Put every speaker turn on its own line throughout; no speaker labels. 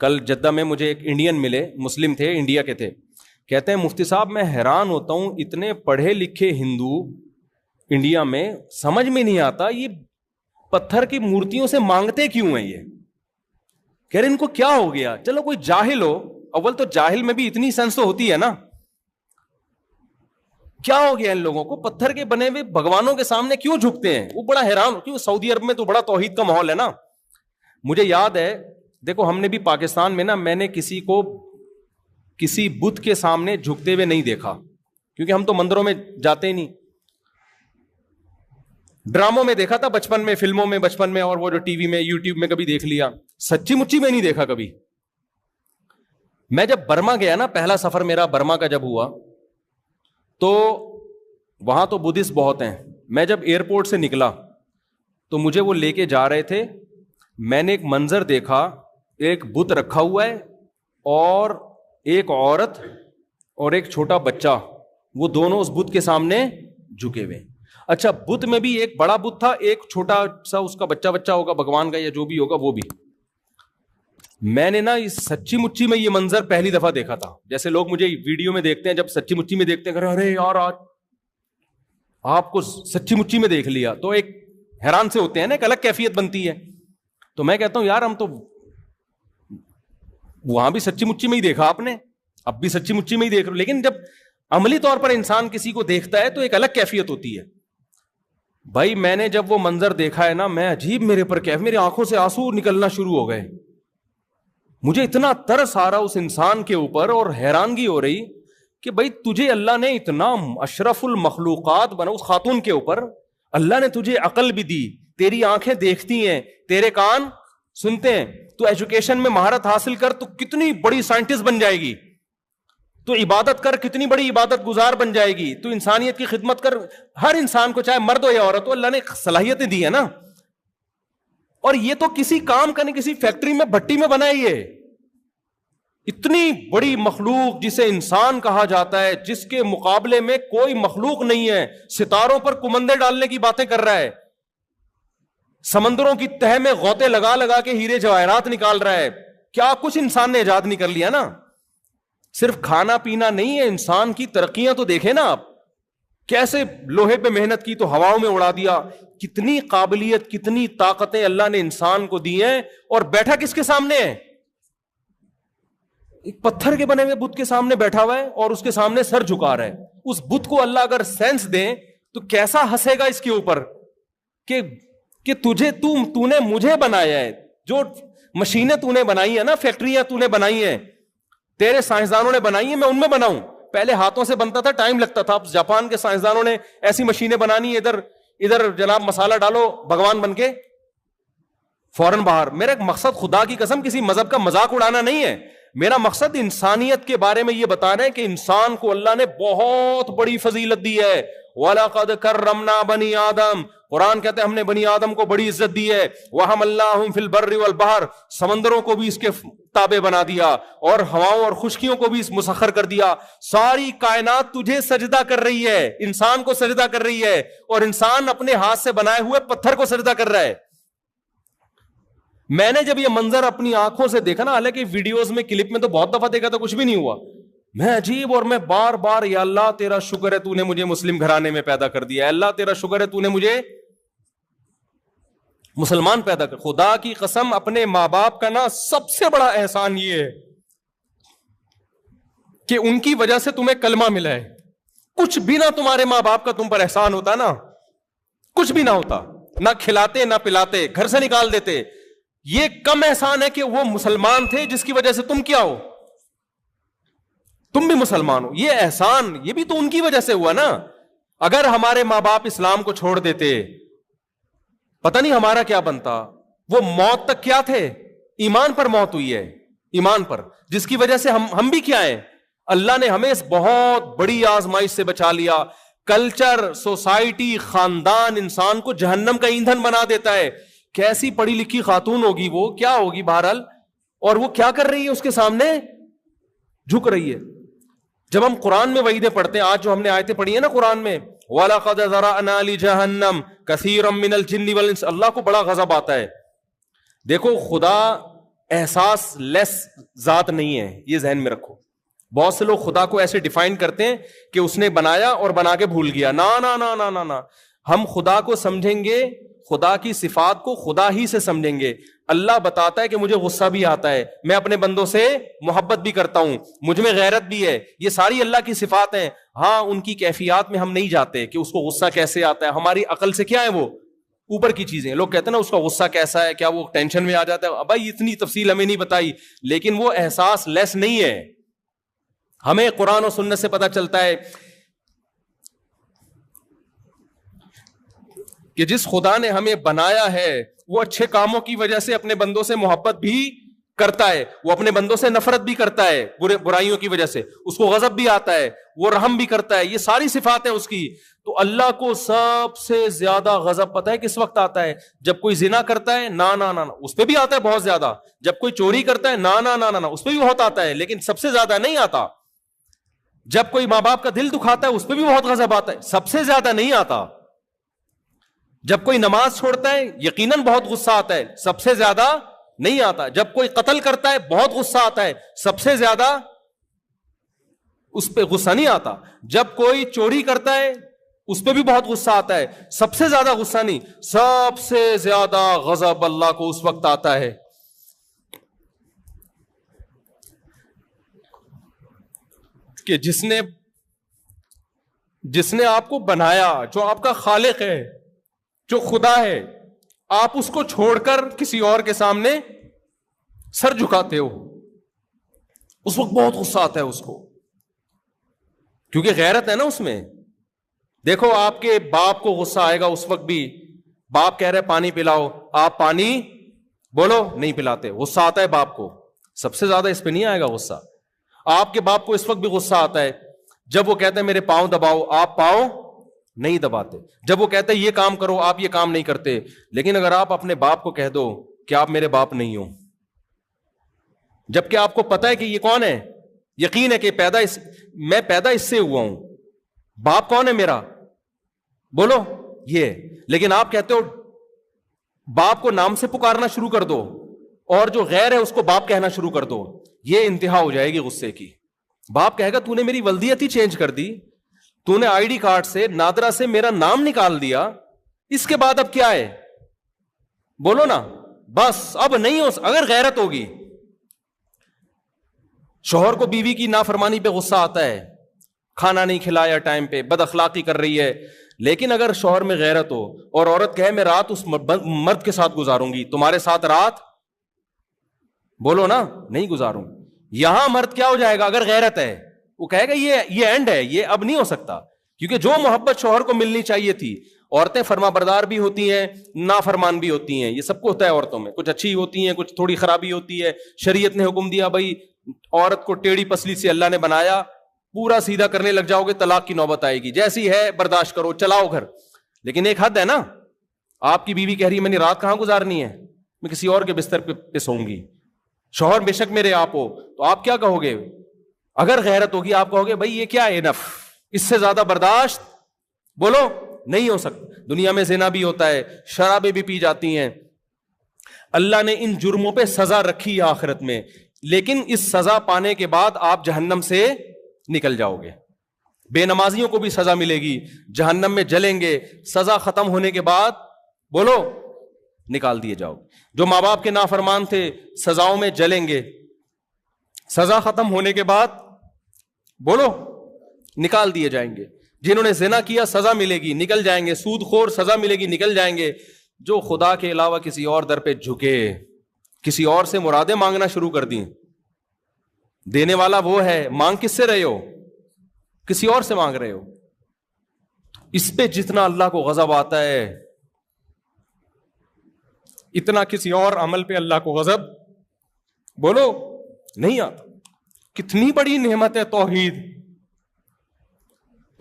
کل جدہ میں مجھے ایک انڈین ملے, مسلم تھے, انڈیا کے تھے. کہتے ہیں مفتی صاحب میں حیران ہوتا ہوں, اتنے پڑھے لکھے ہندو انڈیا میں, سمجھ میں نہیں آتا یہ پتھر کی مورتیوں سے مانگتے کیوں ہیں. یہ کہہ رہے ان کو کیا ہو گیا. چلو کوئی جاہل ہو, اول تو جاہل میں بھی اتنی سینس تو ہوتی ہے نا, کیا ہو گیا ان لوگوں کو, پتھر کے بنے ہوئے بھگوانوں کے سامنے کیوں جھکتے ہیں. وہ بڑا حیران, کیوں سعودی عرب میں تو بڑا توحید کا ماحول ہے نا. مجھے یاد ہے, دیکھو ہم نے بھی پاکستان میں نا, میں نے کسی کو کسی بت کے سامنے جھکتے ہوئے نہیں دیکھا, کیونکہ ہم تو مندروں میں جاتے ہی نہیں. ڈراموں میں دیکھا تھا بچپن میں, فلموں میں بچپن میں, اور وہ جو ٹی وی میں یوٹیوب میں کبھی دیکھ لیا. سچی مچی میں نہیں دیکھا کبھی. میں جب برما گیا نا, پہلا سفر میرا برما کا جب ہوا, تو وہاں تو بدھسٹ بہت ہیں. میں جب ایئرپورٹ سے نکلا تو مجھے وہ لے کے جا رہے تھے, میں نے ایک منظر دیکھا, ایک بت رکھا ہوا ہے اور ایک عورت اور ایک چھوٹا بچہ, وہ دونوں اس بت کے سامنے جھکے ہوئے. اچھا بت میں بھی ایک بڑا بت تھا, ایک چھوٹا سا اس کا بچہ ہوگا بھگوان کا یا جو بھی ہوگا وہ بھی. میں نے نا اس سچی مچی میں یہ منظر پہلی دفعہ دیکھا تھا. جیسے لوگ مجھے ویڈیو میں دیکھتے ہیں, جب سچی مچی میں دیکھتے ہیں ارے یار آج آپ کو سچی مچی میں دیکھ لیا تو ایک حیران سے ہوتے ہیں نا, ایک الگ کیفیت بنتی ہے. تو میں کہتا ہوں یار ہم تو وہاں بھی سچی مچی میں ہی دیکھا آپ نے, اب بھی سچی مچی میں ہی دیکھ رہے, لیکن جب عملی طور پر انسان کسی کو دیکھتا ہے تو ایک الگ کیفیت ہوتی ہے. بھائی میں نے جب وہ منظر دیکھا ہے نا, میں عجیب, میرے پر کیف, میری آنکھوں سے آنسو نکلنا شروع ہو گئے. مجھے اتنا ترس آ رہا اس انسان کے اوپر, اور حیرانگی ہو رہی کہ بھائی تجھے اللہ نے اتنا اشرف المخلوقات بنا, اس خاتون کے اوپر اللہ نے تجھے عقل بھی دی, تیری آنکھیں دیکھتی ہیں, تیرے کان سنتے ہیں, تو ایجوکیشن میں مہارت حاصل کر تو کتنی بڑی سائنٹسٹ بن جائے گی, تو عبادت کر کتنی بڑی عبادت گزار بن جائے گی, تو انسانیت کی خدمت کر. ہر انسان کو چاہے مرد ہو یا عورت ہو اللہ نے صلاحیتیں دی ہیں نا. اور یہ تو کسی کام کا نہیں, کسی فیکٹری میں بھٹی میں بنائی ہے. اتنی بڑی مخلوق جسے انسان کہا جاتا ہے, جس کے مقابلے میں کوئی مخلوق نہیں ہے, ستاروں پر کمندے ڈالنے کی باتیں کر رہا ہے, سمندروں کی تہ میں غوطے لگا لگا کے ہیرے جواہرات نکال رہا ہے. کیا کچھ انسان نے ایجاد نہیں کر لیا نا. صرف کھانا پینا نہیں ہے, انسان کی ترقیاں تو دیکھیں نا آپ, کیسے لوہے پہ محنت کی تو ہواؤں میں اڑا دیا. کتنی قابلیت, کتنی طاقتیں اللہ نے انسان کو دی ہیں, اور بیٹھا کس کے سامنے ہے, ایک پتھر کے بنے ہوئے بت کے سامنے بیٹھا ہوا ہے, اور اس کے سامنے سر جھکا رہا ہے. اس بت کو اللہ اگر سینس دیں تو کیسا ہنسے گا اس کے اوپر کہ تجھے تو نے مجھے بنایا ہے, جو مشینیں تو نے بنائی ہیں نا, فیکٹریاں تو نے بنائی ہیں, تیرے سائنسدانوں نے بنائی ہیں, میں ان میں بناؤں. پہلے ہاتھوں سے بنتا تھا, ٹائم لگتا تھا. اب جاپان کے سائنسدانوں نے ایسی مشینیں بنانی, ادھر جناب مسالہ ڈالو, بھگوان بن کے فوراً باہر. میرا ایک مقصد خدا کی قسم کسی مذہب کا مذاق اڑانا نہیں ہے, میرا مقصد انسانیت کے بارے میں یہ بتانا ہے کہ انسان کو اللہ نے بہت بڑی فضیلت دی ہے. وَلَقَدْ كَرَّمْنَا بَنِي آدم, قرآن کہتے ہیں ہم نے بنی آدم کو بڑی عزت دی ہے. وَحَمَلْنَاهُمْ فِي الْبَرِّ وَالْبَحْرِ, سمندروں کو بھی اس کے تابع بنا دیا, اور ہواؤں اور خشکیوں کو بھی مسخر کر دیا. ساری کائنات تجھے سجدہ کر رہی ہے, انسان کو سجدہ کر رہی ہے, اور انسان اپنے ہاتھ سے بنائے ہوئے پتھر کو سجدہ کر رہا ہے. میں نے جب یہ منظر اپنی آنکھوں سے دیکھا نا, حالانکہ ویڈیوز میں کلپ میں تو بہت دفعہ دیکھا تو کچھ بھی نہیں ہوا, میں عجیب, اور میں بار بار یا اللہ تیرا شکر ہے تو نے مجھے مسلم گھرانے میں پیدا کر دیا, اللہ تیرا شکر ہے تو نے مجھے مسلمان پیدا کر. خدا کی قسم اپنے ماں باپ کا نا سب سے بڑا احسان یہ ہے کہ ان کی وجہ سے تمہیں کلمہ ملا ہے. کچھ بھی نہ تمہارے ماں باپ کا تم پر احسان ہوتا نا, کچھ بھی نہ ہوتا, نہ کھلاتے نہ پلاتے, گھر سے نکال دیتے, یہ کم احسان ہے کہ وہ مسلمان تھے جس کی وجہ سے تم کیا ہو, تم بھی مسلمان ہو. یہ احسان یہ بھی تو ان کی وجہ سے ہوا نا. اگر ہمارے ماں باپ اسلام کو چھوڑ دیتے پتہ نہیں ہمارا کیا بنتا. وہ موت تک کیا تھے, ایمان پر موت ہوئی ہے, ایمان پر, جس کی وجہ سے ہم بھی کیا ہیں, اللہ نے ہمیں اس بہت بڑی آزمائش سے بچا لیا. کلچر, سوسائٹی, خاندان انسان کو جہنم کا ایندھن بنا دیتا ہے. کیسی پڑھی لکھی خاتون ہوگی, وہ کیا ہوگی بہرحال, اور وہ کیا کر رہی ہے, اس کے سامنے جھک رہی ہے. جب ہم قرآن میں وعیدیں پڑھتے ہیں, آج جو ہم نے آیتیں پڑھی ہیں نا قرآن میں, وَلَقَدْ ذَرَأْنَا لِجَهَنَّمَ كَثِيرًا مِنَ الْجِنِّ وَالْإِنسِ, اللہ کو بڑا غضب آتا ہے. دیکھو خدا احساس لیس ذات نہیں ہے، یہ ذہن میں رکھو. بہت سے لوگ خدا کو ایسے ڈیفائن کرتے ہیں کہ اس نے بنایا اور بنا کے بھول گیا. نا نا نا نا نا نا، ہم خدا کو سمجھیں گے، خدا کی صفات کو خدا ہی سے سمجھیں گے. اللہ بتاتا ہے کہ مجھے غصہ بھی آتا ہے، میں اپنے بندوں سے محبت بھی کرتا ہوں، مجھ میں غیرت بھی ہے، یہ ساری اللہ کی صفات ہیں. ہاں ان کی کیفیات میں ہم نہیں جاتے کہ اس کو غصہ کیسے آتا ہے، ہماری عقل سے کیا ہے وہ اوپر کی چیزیں. لوگ کہتے ہیں نا اس کا غصہ کیسا ہے، کیا وہ ٹینشن میں آ جاتا ہے. بھائی اتنی تفصیل ہمیں نہیں بتائی، لیکن وہ احساس لیس نہیں ہے. ہمیں قرآن و سنت سے پتہ چلتا ہے کہ جس خدا نے ہمیں بنایا ہے وہ اچھے کاموں کی وجہ سے اپنے بندوں سے محبت بھی کرتا ہے، وہ اپنے بندوں سے نفرت بھی کرتا ہے برائیوں کی وجہ سے، اس کو غضب بھی آتا ہے، وہ رحم بھی کرتا ہے. یہ ساری صفات ہیں اس کی. تو اللہ کو سب سے زیادہ غضب پتہ ہے کس وقت آتا ہے؟ جب کوئی زنا کرتا ہے، نا نا نا نا، اس پہ بھی آتا ہے بہت زیادہ. جب کوئی چوری کرتا ہے، نا نا نا نا، اس پہ بھی بہت آتا ہے، لیکن سب سے زیادہ نہیں آتا. جب کوئی ماں باپ کا دل دکھاتا ہے اس پہ بھی بہت غضب آتا ہے، سب سے زیادہ نہیں آتا. جب کوئی نماز چھوڑتا ہے یقیناً بہت غصہ آتا ہے، سب سے زیادہ نہیں آتا. جب کوئی قتل کرتا ہے بہت غصہ آتا ہے، سب سے زیادہ اس پہ غصہ نہیں آتا. جب کوئی چوری کرتا ہے اس پہ بھی بہت غصہ آتا ہے، سب سے زیادہ غصہ نہیں. سب سے زیادہ غضب اللہ کو اس وقت آتا ہے کہ جس نے آپ کو بنایا، جو آپ کا خالق ہے، جو خدا ہے، آپ اس کو چھوڑ کر کسی اور کے سامنے سر جھکاتے ہو. اس وقت بہت غصہ آتا ہے اس کو، کیونکہ غیرت ہے نا اس میں. دیکھو آپ کے باپ کو غصہ آئے گا اس وقت بھی، باپ کہہ رہے پانی پلاؤ، آپ پانی بولو نہیں پلاتے، غصہ آتا ہے باپ کو. سب سے زیادہ اس پہ نہیں آئے گا غصہ. آپ کے باپ کو اس وقت بھی غصہ آتا ہے جب وہ کہتے ہیں میرے پاؤں دباؤ، آپ پاؤں نہیں دباتے. جب وہ کہتے ہیں یہ کام کرو، آپ یہ کام نہیں کرتے. لیکن اگر آپ اپنے باپ کو کہہ دو کہ آپ میرے باپ نہیں ہو، جبکہ آپ کو پتا ہے کہ یہ کون ہے، یقین ہے کہ میں پیدا اس سے ہوا ہوں، باپ کون ہے میرا، بولو یہ. لیکن آپ کہتے ہو باپ کو نام سے پکارنا شروع کر دو اور جو غیر ہے اس کو باپ کہنا شروع کر دو. یہ انتہا ہو جائے گی غصے کی. باپ کہے گا تو نے میری ولدیت ہی چینج کر دی، تو نے آئی ڈی کارڈ سے نادرا سے میرا نام نکال دیا، اس کے بعد اب کیا ہے، بولو نا. بس اب نہیں ہو. اگر غیرت ہوگی، شوہر کو بیوی کی نافرمانی پہ غصہ آتا ہے، کھانا نہیں کھلایا ٹائم پہ، بد اخلاقی کر رہی ہے، لیکن اگر شوہر میں غیرت ہو اور عورت کہے میں رات اس مرد کے ساتھ گزاروں گی، تمہارے ساتھ رات بولو نا نہیں گزاروں، یہاں مرد کیا ہو جائے گا اگر غیرت ہے؟ وہ کہے گا یہ اینڈ ہے، یہ اب نہیں ہو سکتا. کیونکہ جو محبت شوہر کو ملنی چاہیے تھی، عورتیں فرما بردار بھی ہوتی ہیں، نافرمان بھی ہوتی ہیں، یہ سب کو ہوتا ہے عورتوں میں، کچھ اچھی ہوتی ہیں، کچھ تھوڑی خرابی ہوتی ہے. شریعت نے حکم دیا بھائی عورت کو ٹیڑھی پسلی سے اللہ نے بنایا، پورا سیدھا کرنے لگ جاؤ گے طلاق کی نوبت آئے گی، جیسی ہے برداشت کرو، چلاؤ گھر. لیکن ایک حد ہے نا. آپ کی بیوی کہہ رہی ہے میں نے رات کہاں گزارنی ہے، میں کسی اور کے بستر پہ سوؤں گی. شوہر بے شک میرے آپ ہو، تو آپ کیا کہو گے؟ اگر غیرت ہوگی آپ کہو گے بھائی یہ کیا ہے، انف، اس سے زیادہ برداشت بولو نہیں ہو سکتا. دنیا میں زنا بھی ہوتا ہے، شرابیں بھی پی جاتی ہیں. اللہ نے ان جرموں پہ سزا رکھی ہے آخرت میں، لیکن اس سزا پانے کے بعد آپ جہنم سے نکل جاؤ گے. بے نمازیوں کو بھی سزا ملے گی، جہنم میں جلیں گے، سزا ختم ہونے کے بعد بولو نکال دیے جاؤ. جو ماں باپ کے نافرمان تھے سزاؤں میں جلیں گے، سزا ختم ہونے کے بعد بولو نکال دیے جائیں گے. جنہوں نے زنا کیا سزا ملے گی، نکل جائیں گے. سود خور سزا ملے گی، نکل جائیں گے. جو خدا کے علاوہ کسی اور در پہ جھکے، کسی اور سے مرادیں مانگنا شروع کر دیں، دینے والا وہ ہے، مانگ کس سے رہے ہو؟ کسی اور سے مانگ رہے ہو. اس پہ جتنا اللہ کو غضب آتا ہے اتنا کسی اور عمل پہ اللہ کو غضب بولو نہیں آتا. کتنی بڑی نعمت ہے توحید.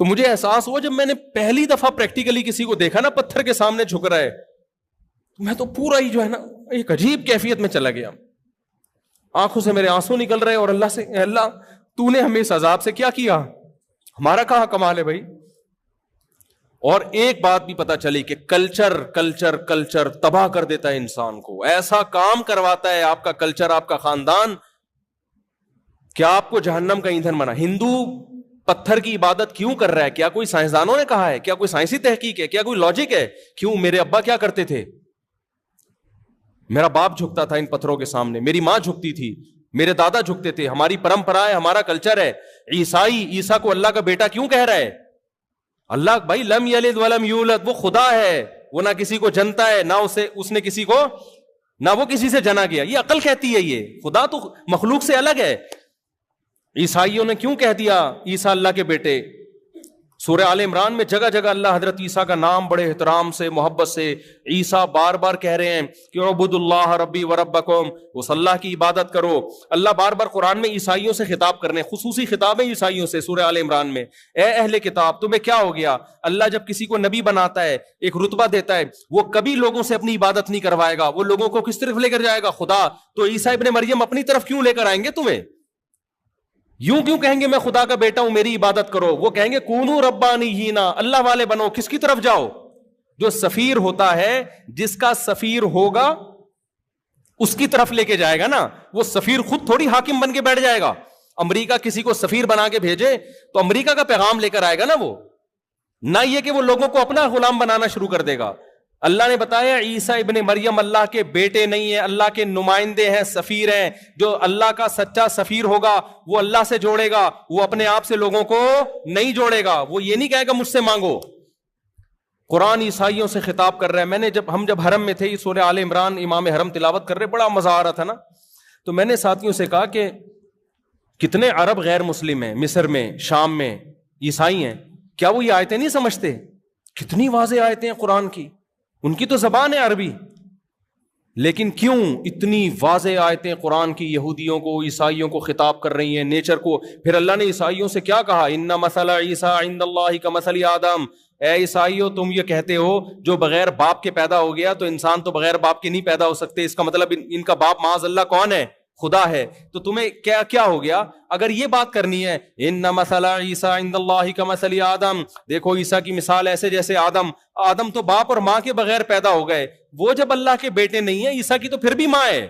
تو مجھے احساس ہوا جب میں نے پہلی دفعہ پریکٹیکلی کسی کو دیکھا نا پتھر کے سامنے جھک رہا ہے، تو میں تو پورا ہی جو ہے نا ایک عجیب کیفیت میں چلا گیا. آنکھوں سے میرے آنسو نکل رہے اور اللہ سے اللہ تو نے ہمیں اس عذاب سے کیا کیا، ہمارا کہاں کمال ہے بھائی. اور ایک بات بھی پتا چلی کہ کلچر تباہ کر دیتا ہے انسان کو. ایسا کام کرواتا ہے آپ کا کلچر, آپ کا خاندان, کیا آپ کو جہنم کا ایندھن بنا. ہندو پتھر کی عبادت کیوں کر رہا ہے؟ کیا کوئی سائنسدانوں نے کہا ہے؟ کیا کوئی سائنسی تحقیق ہے؟ کیا کوئی لاجک ہے؟ کیوں؟ میرے ابا کیا کرتے تھے, میرا باپ جھکتا تھا ان پتھروں کے سامنے, میری ماں جھکتی تھی, میرے دادا جھکتے تھے, ہماری پرمپرا ہے, ہمارا کلچر ہے. عیسیٰ کو اللہ کا بیٹا کیوں کہہ رہا ہے؟ اللہ بھائی لم یلد ولم یولد, وہ خدا ہے, وہ نہ کسی کو جنتا ہے, نہ اس نے کسی کو, نہ وہ کسی سے جنا گیا. یہ عقل کہتی ہے, یہ خدا تو مخلوق سے الگ ہے. عیسائیوں نے کیوں کہہ دیا عیسیٰ اللہ کے بیٹے؟ سورہ آل عمران میں جگہ جگہ اللہ حضرت عیسیٰ کا نام بڑے احترام سے, محبت سے, عیسیٰ بار بار کہہ رہے ہیں کہ اعبدوا اللہ ربی و ربکم, اس اللہ کی عبادت کرو. اللہ بار بار قرآن میں عیسائیوں سے خطاب کرنے, خصوصی خطاب ہے عیسائیوں سے سورہ آل عمران میں. اے اہل کتاب, تمہیں کیا ہو گیا؟ اللہ جب کسی کو نبی بناتا ہے, ایک رتبہ دیتا ہے, وہ کبھی لوگوں سے اپنی عبادت نہیں کروائے گا, وہ لوگوں کو کس طرف لے کر جائے گا؟ خدا. تو عیسیٰ ابن مریم اپنی طرف کیوں لے کر آئیں گے تمہیں؟ یوں کیوں کہیں گے میں خدا کا بیٹا ہوں, میری عبادت کرو؟ وہ کہیں گے کونو ربانیینا, اللہ والے بنو. کس کی طرف جاؤ؟ جو سفیر ہوتا ہے, جس کا سفیر ہوگا اس کی طرف لے کے جائے گا نا. وہ سفیر خود تھوڑی حاکم بن کے بیٹھ جائے گا. امریکہ کسی کو سفیر بنا کے بھیجے تو امریکہ کا پیغام لے کر آئے گا نا وہ, نہ یہ کہ وہ لوگوں کو اپنا غلام بنانا شروع کر دے گا. اللہ نے بتایا عیسیٰ ابن مریم اللہ کے بیٹے نہیں ہیں, اللہ کے نمائندے ہیں, سفیر ہیں. جو اللہ کا سچا سفیر ہوگا وہ اللہ سے جوڑے گا, وہ اپنے آپ سے لوگوں کو نہیں جوڑے گا. وہ یہ نہیں کہے گا مجھ سے مانگو. قرآن عیسائیوں سے خطاب کر رہا ہے. ہم جب حرم میں تھے, یہ سورہ آل عمران امام حرم تلاوت کر رہے, بڑا مزہ آ رہا تھا نا. تو میں نے ساتھیوں سے کہا کہ کتنے عرب غیر مسلم ہیں مصر میں, شام میں, عیسائی ہیں, کیا وہ یہ آیتیں نہیں سمجھتے؟ کتنی واضح آیتیں ہیں قرآن کی, ان کی تو زبان ہے عربی, لیکن کیوں اتنی واضح آیتیں قرآن کی یہودیوں کو, عیسائیوں کو خطاب کر رہی ہیں, نیچر کو. پھر اللہ نے عیسائیوں سے کیا کہا؟ ان مثل عیسیٰ عند اللہ کمثل آدم. اے عیسائیوں, تم یہ کہتے ہو جو بغیر باپ کے پیدا ہو گیا, تو انسان تو بغیر باپ کے نہیں پیدا ہو سکتے. اس کا مطلب ان کا باپ معاذ اللہ کون ہے؟ خدا ہے. تو تمہیں کیا ہو گیا اگر یہ بات کرنی ہے؟ ان مثل عیسیٰ عند اللہ کمثل آدم, دیکھو عیسیٰ کی مثال ایسے جیسے آدم تو باپ اور ماں کے بغیر پیدا ہو گئے, وہ جب اللہ کے بیٹے نہیں ہیں, عیسیٰ کی تو پھر بھی ماں ہے.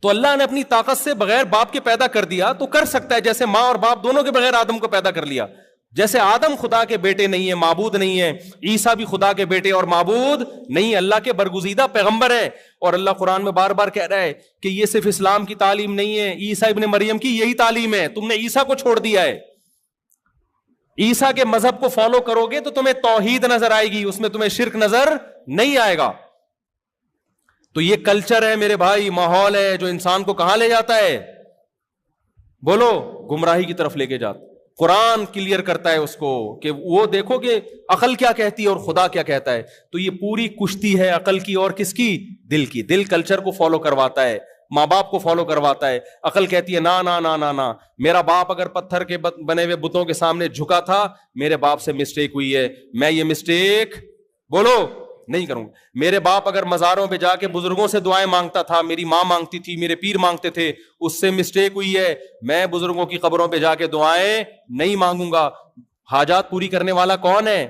تو اللہ نے اپنی طاقت سے بغیر باپ کے پیدا کر دیا, تو کر سکتا ہے جیسے ماں اور باپ دونوں کے بغیر آدم کو پیدا کر لیا. جیسے آدم خدا کے بیٹے نہیں ہیں, معبود نہیں ہیں, عیسیٰ بھی خدا کے بیٹے اور معبود نہیں, اللہ کے برگزیدہ پیغمبر ہیں. اور اللہ قرآن میں بار بار کہہ رہا ہے کہ یہ صرف اسلام کی تعلیم نہیں ہے, عیسیٰ ابن مریم کی یہی تعلیم ہے. تم نے عیسیٰ کو چھوڑ دیا ہے. عیسیٰ کے مذہب کو فالو کرو گے تو تمہیں توحید نظر آئے گی, اس میں تمہیں شرک نظر نہیں آئے گا. تو یہ کلچر ہے میرے بھائی, ماحول ہے جو انسان کو کہاں لے جاتا ہے؟ بولو, گمراہی کی طرف لے کے جاتا. قرآن کلیئر کرتا ہے اس کو کہ وہ دیکھو کہ عقل کیا کہتی ہے اور خدا کیا کہتا ہے. تو یہ پوری کشتی ہے عقل کی اور کس کی؟ دل کی. دل کلچر کو فالو کرواتا ہے, ماں باپ کو فالو کرواتا ہے. عقل کہتی ہے نا نا نا نا نا, میرا باپ اگر پتھر کے بنے ہوئے بتوں کے سامنے جھکا تھا, میرے باپ سے مسٹیک ہوئی ہے, میں یہ مسٹیک بولو نہیں کروں. میرے باپ اگر مزاروں پہ جا کے بزرگوں سے دعائیں مانگتا تھا, میری ماں مانگتی تھی, میرے پیر مانگتے تھے, اس سے مسٹیک ہوئی ہے, میں بزرگوں کی قبروں پہ جا کے دعائیں نہیں مانگوں گا. حاجات پوری کرنے والا کون ہے؟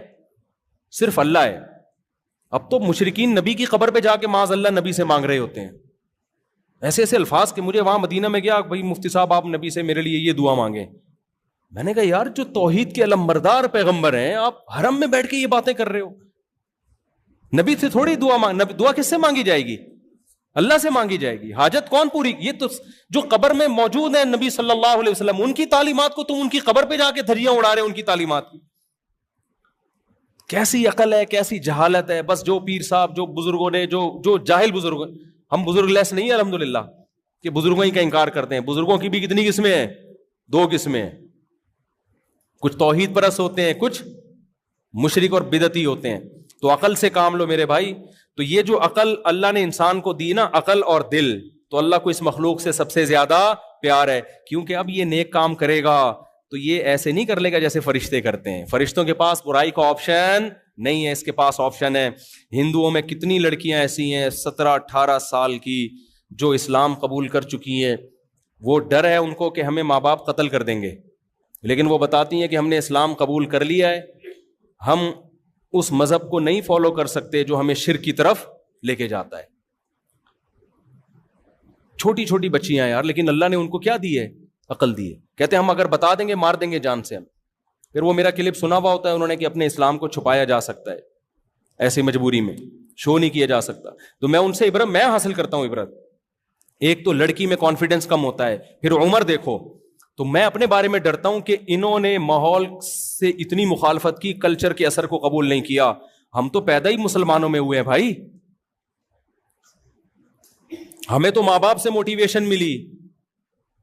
صرف اللہ ہے. اب تو مشرکین نبی کی قبر پہ جا کے معاذ اللہ نبی سے مانگ رہے ہوتے ہیں, ایسے ایسے الفاظ کہ مجھے وہاں مدینہ میں گیا, بھائی مفتی صاحب آپ نبی سے میرے لیے یہ دعا مانگیں. میں نے کہا یار جو توحید کے علمبردار پیغمبر ہیں, آپ حرم میں بیٹھ کے یہ باتیں کر رہے ہو. نبی سے تھوڑی دعا کس سے مانگی جائے گی؟ اللہ سے مانگی جائے گی. حاجت کون پوری؟ یہ تو جو قبر میں موجود ہیں نبی صلی اللہ علیہ وسلم, ان کی تعلیمات کو تم ان کی قبر پہ جا کے دھجیاں اڑا رہے ہیں, ان کی تعلیمات کی. کیسی عقل ہے, کیسی جہالت ہے. بس جو پیر صاحب, جو بزرگوں نے, جو جاہل بزرگ, ہم بزرگ لیس نہیں ہیں الحمدللہ کہ بزرگوں ہی کا انکار کرتے ہیں. بزرگوں کی بھی کتنی قسمیں ہیں؟ 2 قسمیں ہیں. کچھ توحید پرست ہوتے ہیں, کچھ مشرک اور بدعتی ہوتے ہیں. تو عقل سے کام لو میرے بھائی. تو یہ جو عقل اللہ نے انسان کو دی نا, عقل اور دل, تو اللہ کو اس مخلوق سے سب سے زیادہ پیار ہے. کیونکہ اب یہ نیک کام کرے گا تو یہ ایسے نہیں کر لے گا جیسے فرشتے کرتے ہیں. فرشتوں کے پاس برائی کا آپشن نہیں ہے, اس کے پاس آپشن ہے. ہندوؤں میں کتنی لڑکیاں ایسی ہیں 17-18 سال کی جو اسلام قبول کر چکی ہیں. وہ ڈر ہے ان کو کہ ہمیں ماں باپ قتل کر دیں گے, لیکن وہ بتاتی ہیں کہ ہم نے اسلام قبول کر لیا ہے, ہم اس مذہب کو نہیں فالو کر سکتے جو ہمیں شرک کی طرف لے کے جاتا ہے. چھوٹی چھوٹی بچیاں یار, لیکن اللہ نے ان کو کیا دی ہے؟ عقل دی ہے. کہتے ہیں ہم اگر بتا دیں گے مار دیں گے جان سے ہم. پھر وہ میرا کلپ سنا ہوا ہوتا ہے انہوں نے کہ اپنے اسلام کو چھپایا جا سکتا ہے, ایسی مجبوری میں شو نہیں کیا جا سکتا. تو میں ان سے عبرت میں حاصل کرتا ہوں عبرت. ایک تو لڑکی میں کانفیڈنس کم ہوتا ہے, پھر عمر دیکھو. تو میں اپنے بارے میں ڈرتا ہوں کہ انہوں نے ماحول سے اتنی مخالفت کی, کلچر کے اثر کو قبول نہیں کیا. ہم تو پیدا ہی مسلمانوں میں ہوئے ہیں بھائی, ہمیں تو ماں باپ سے موٹیویشن ملی,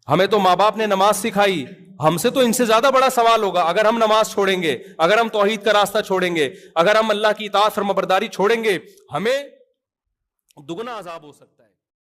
ہمیں تو ماں باپ نے نماز سکھائی. ہم سے تو ان سے زیادہ بڑا سوال ہوگا اگر ہم نماز چھوڑیں گے, اگر ہم توحید کا راستہ چھوڑیں گے, اگر ہم اللہ کی اطاعت فرمانبرداری چھوڑیں گے, ہمیں دگنا عذاب ہو سکتا ہے.